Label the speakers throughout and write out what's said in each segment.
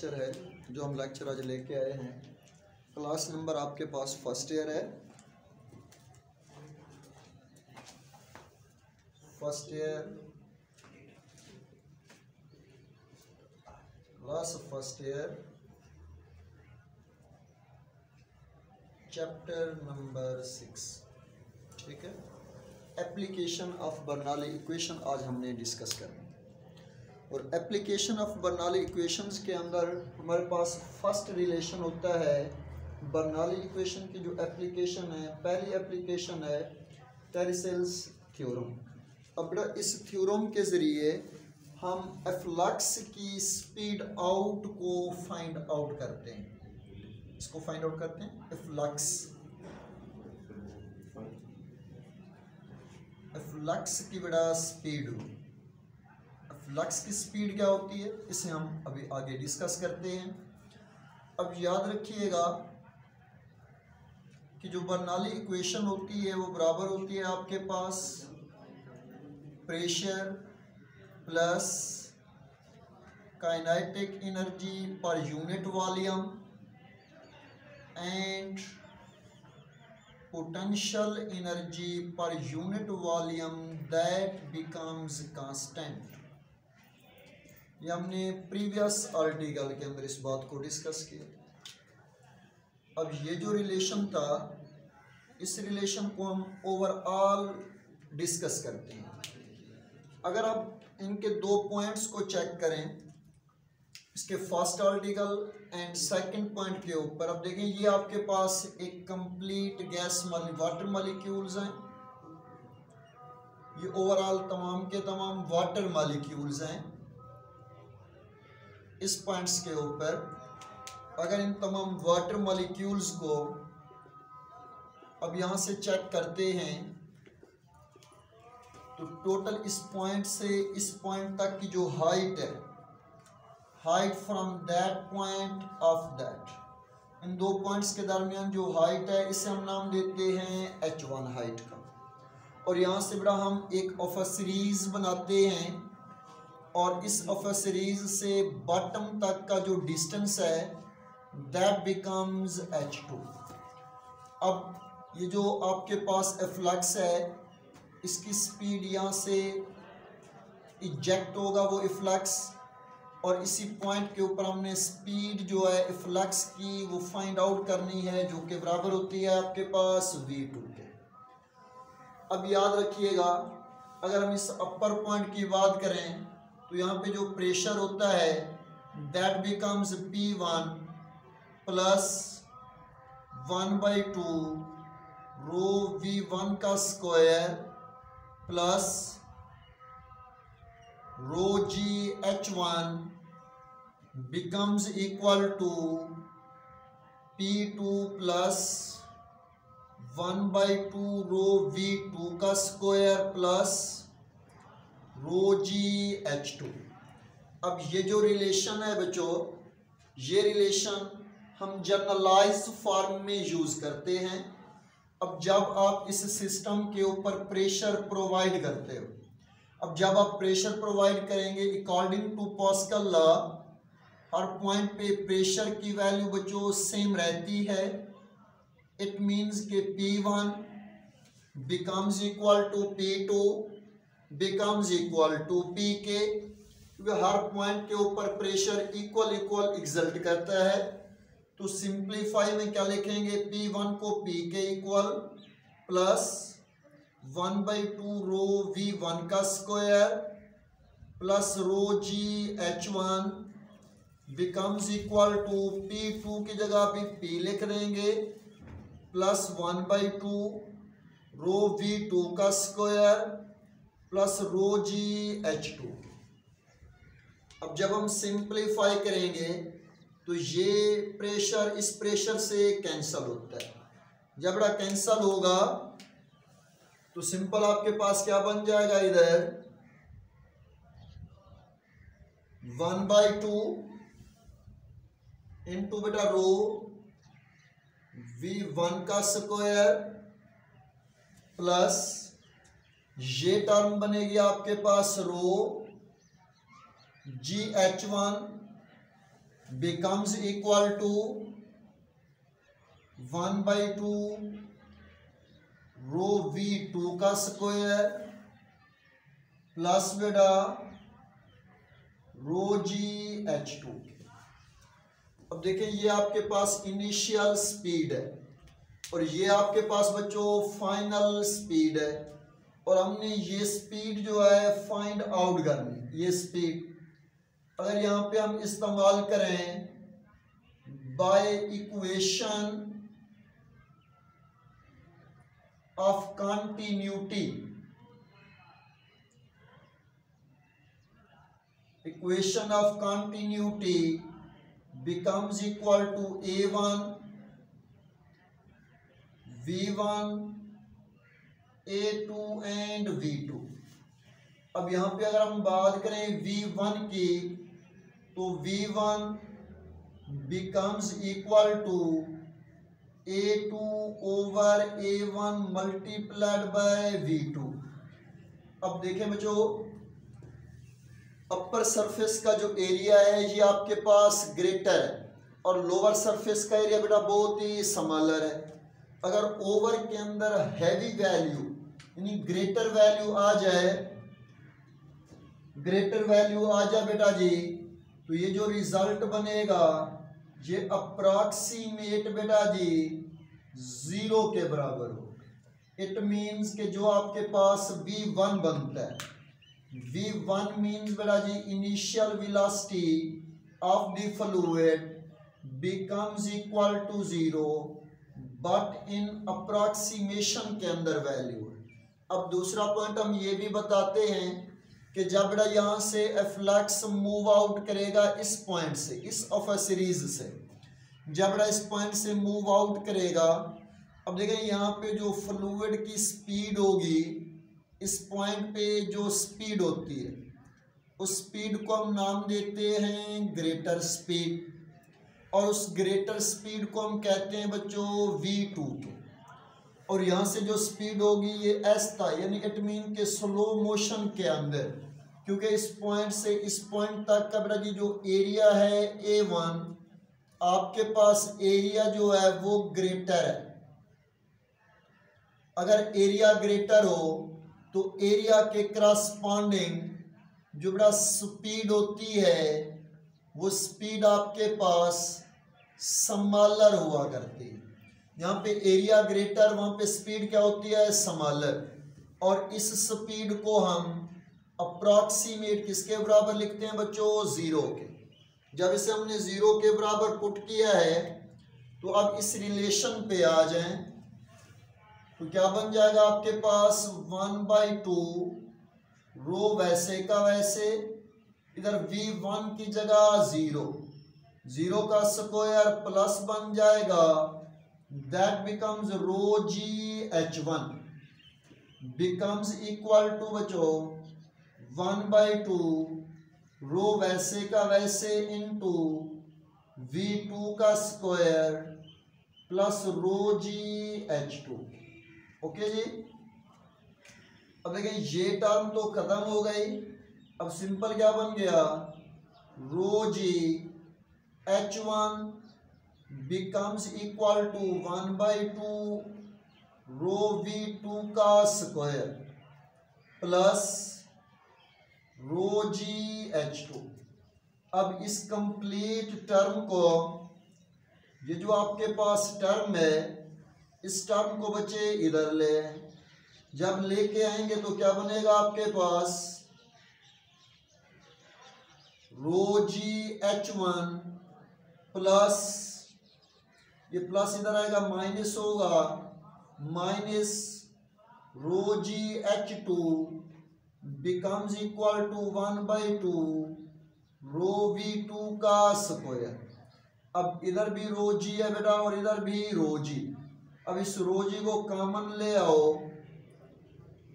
Speaker 1: Lecture है जो हम लेक्चर आज लेके आए हैं। क्लास नंबर आपके पास फर्स्ट ईयर है। First year class first year chapter number 6, ठीक है। एप्लीकेशन ऑफ बर्नौली इक्वेशन आज हमने डिस्कस करना है। और एप्लीकेशन ऑफ बर्नौली इक्वेशंस के अंदर हमारे पास फर्स्ट रिलेशन होता है बर्नौली इक्वेशन की। जो एप्लीकेशन है, पहली एप्लीकेशन है टेरेसेल्स थ्योरम। अब इस थ्योरम के ज़रिए हम फ्लक्स की स्पीड आउट को फाइंड आउट करते हैं। इसको फाइंड आउट करते हैं फ्लक्स की बड़ा स्पीड। फ्लक्स की स्पीड क्या होती है इसे हम अभी आगे डिस्कस करते हैं। अब याद रखिएगा कि जो बर्नौली इक्वेशन होती है वो बराबर होती है आपके पास pressure plus kinetic energy per unit volume and potential energy per unit volume that becomes constant. ये हमने प्रीवियस आर्टिकल के अंदर इस बात को डिस्कस किया। अब ये जो रिलेशन था, इस रिलेशन को हम ओवरऑल डिस्कस करते हैं। अगर आप इनके दो पॉइंट्स को चेक करें, इसके first article and second point के ऊपर, अब देखें ये आपके पास एक कंप्लीट गैस वाटर मॉलिक्यूल्स हैं। ये ओवरऑल तमाम के तमाम वाटर मॉलिक्यूल्स हैं। इस पॉइंट्स के ऊपर अगर इन तमाम वाटर मॉलिक्यूल्स को अब यहाँ से चेक करते हैं तो टोटल इस पॉइंट से इस पॉइंट तक की जो हाइट है, height from that point of that, इन दो पॉइंट्स के दरमियान जो हाइट है इसे हम नाम देते हैं h1 हाइट का। और यहाँ से बड़ा हम एक ऑफ अ सीरीज बनाते हैं और इस ऑफ अ सीरीज से बॉटम तक का जो डिस्टेंस है दैट बिकम्स h2। अब ये जो आपके पास फ्लक्स है इसकी स्पीड यहाँ से इजेक्ट होगा वो फ्लक्स, और इसी पॉइंट के ऊपर हमने स्पीड जो है फ्लक्स की वो फाइंड आउट करनी है जो कि बराबर होती है आपके पास v2 के। अब याद रखिएगा अगर हम इस अपर पॉइंट की बात करें तो यहाँ पे जो प्रेशर होता है that becomes P1 plus 1/2 rho V1 का square plus rho g H1 becomes equal to P2 plus 1/2 rho V2 का स्क्वायर प्लस रो जी H2। अब ये जो रिलेशन है बच्चों, ये रिलेशन हम जनरलाइज फॉर्म में यूज करते हैं। अब जब आप इस सिस्टम के ऊपर प्रेशर प्रोवाइड करते हो, अब जब आप प्रेशर प्रोवाइड करेंगे अकॉर्डिंग टू पास्कल लॉ हर पॉइंट पे प्रेशर की वैल्यू बच्चों सेम रहती है। इट मींस के P1 becomes equal to P2 becomes equal to Pk, क्योंकि हर पॉइंट के ऊपर प्रेशर इक्वल एग्जर्ट करता है। तो सिंप्लीफाई में क्या लिखेंगे, P1 को Pk equal plus 1/2 rho V1 का square plus rho g H1 becomes equal to P2 की जगह भी P लिख देंगे प्लस 1/2 रो V2 का स्क्वायर प्लस रो जी H2। अब जब हम सिंप्लीफाई करेंगे तो ये प्रेशर इस प्रेशर से कैंसल होता है। जब बड़ा कैंसल होगा तो सिंपल आपके पास क्या बन जाएगा, इधर 1/2 इंटू बेटा रो V1 का स्क्वायर प्लस ये टर्म बनेगी आपके पास रो GH1 becomes equal to 1/2 rho V2 का स्क्वायर प्लस बेटा रो GH2। अब देखें ये आपके पास इनिशियल स्पीड है और ये आपके पास बच्चों फाइनल स्पीड है, और हमने ये स्पीड जो है फाइंड आउट करनी। ये स्पीड अगर यहाँ पे हम इस्तेमाल करें by equation of continuity, equation of continuity becomes equal to A1 V1 A2 and V2। अब यहाँ पे अगर हम बात करें V1 की तो V1 becomes equal to A2 over A1 multiplied by V2। अब देखें बच्चों अपर सरफेस का जो एरिया है ये आपके पास ग्रेटर है और लोअर सरफेस का एरिया बेटा बहुत ही स्मॉलर है। अगर ओवर के अंदर हैवी वैल्यू यानी ग्रेटर वैल्यू आ जाए, ग्रेटर वैल्यू आ जाए बेटा जी, तो ये जो रिजल्ट बनेगा ये अप्रॉक्सीमेट बेटा जी 0 के बराबर हो। इट मीन्स कि जो आपके पास V1 बनता है, V1 means बेटा जी initial velocity of the fluid becomes equal to 0 but इन अप्रॉक्सीमेशन के अंदर वैल्यू है। अब दूसरा पॉइंट हम ये भी बताते हैं कि जब बेटा यहाँ से फ्लक्स मूव आउट करेगा इस पॉइंट से, इस ऑफ अ सीरीज से, जब बेटा इस पॉइंट से मूव आउट करेगा, अब देखें यहाँ पे जो फ्लूइड की स्पीड होगी, इस पॉइंट पे जो स्पीड होती है उस स्पीड को हम नाम देते हैं ग्रेटर स्पीड, और उस ग्रेटर स्पीड को हम कहते हैं बच्चों V2 के। और यहाँ से जो स्पीड होगी ये S था, यानी इट मीन के स्लो मोशन के अंदर, क्योंकि इस पॉइंट से इस पॉइंट तक का बेटा जी जो एरिया है A1, आपके पास एरिया जो है वो ग्रेटर है। अगर एरिया ग्रेटर हो तो एरिया के करस्पॉन्डिंग जो बड़ा स्पीड होती है वो स्पीड आपके पास स्मॉलर हुआ करती है। यहाँ पे एरिया ग्रेटर, वहाँ पे स्पीड क्या होती है स्मॉलर, और इस स्पीड को हम अप्रॉक्सीमेट किसके बराबर लिखते हैं बच्चों 0 के। जब इसे हमने 0 के बराबर पुट किया है तो अब इस रिलेशन पे आ जाएं तो क्या बन जाएगा आपके पास 1/2 रो वैसे का वैसे, इधर V1 की जगह 0 का स्क्वायर प्लस बन जाएगा, that becomes rho GH1 becomes equal to बच्चों 1/2 रो वैसे का वैसे इंटू V2 का square plus rho GH2। Okay जी। अब देखिए ये टर्म तो खत्म हो गई, अब सिंपल क्या बन गया rho GH1 becomes equal to 1/2 rho V2 का स्क्वायर प्लस रो GH2। अब इस कंप्लीट टर्म को, ये जो आपके पास टर्म है, इस टर्म को बच्चे इधर ले, जब लेके आएंगे तो क्या बनेगा आपके पास रो GH1 प्लस, ये प्लस इधर आएगा माइनस होगा, minus rho GH2 becomes equal to 1/2 rho V2 का स्क्वायर। अब इधर भी रो G है बेटा और इधर भी रो G। अब इस रो G को कॉमन ले आओ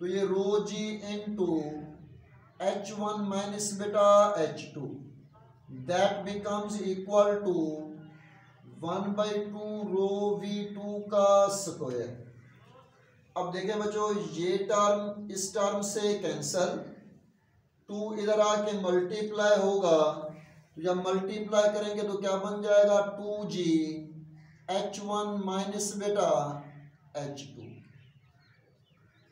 Speaker 1: तो ये रो G इंटू H1 माइनस बेटा H2 that becomes equal to 1/2 rho V2 का स्क्वायर। अब देखें बच्चों ये टर्म इस टर्म से कैंसल, 2 इधर आके मल्टीप्लाई होगा तो जब मल्टीप्लाई करेंगे तो क्या बन जाएगा 2g h1 माइनस बेटा h2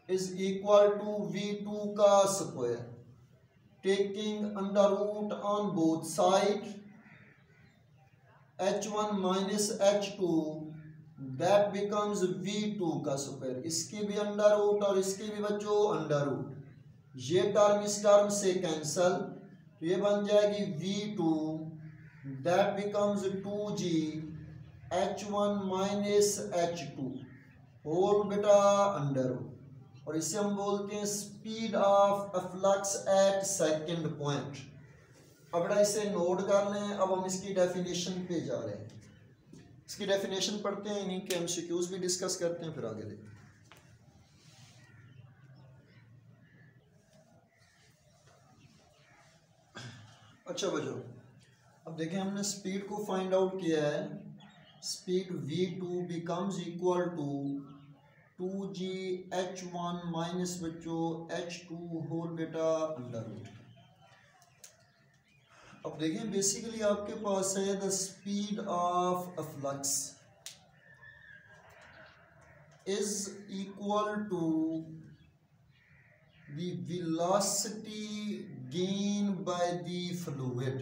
Speaker 1: is equal to v2 का square, taking under root on both side h1 minus h2 that becomes v2 का स्क्वायर, इसकी भी अंडर रूट और इसकी भी बच्चों अंडर रूट, ये टर्म इस टर्म से कैंसल, तो ये बन जाएगी v2 that becomes 2g h1 minus h2 whole बेटा अंडर रूट, और इसे हम बोलते हैं speed of flux at second point. अब बेटा इसे नोट कर लें। अब हम इसकी डेफिनेशन पे जा रहे हैं, इसकी डेफिनेशन पढ़ते हैं, इन्हीं के एमसीक्यूज भी डिस्कस करते हैं, फिर आगे देखते हैं। अच्छा बच्चों, अब देखें हमने स्पीड को फाइंड आउट किया है, speed v2 becomes equal to 2g h1 minus बच्चों h2 होल बेटा अंडर रूट। अब देखें बेसिकली आपके पास है the speed of a flux is equal to the velocity gain by the fluid.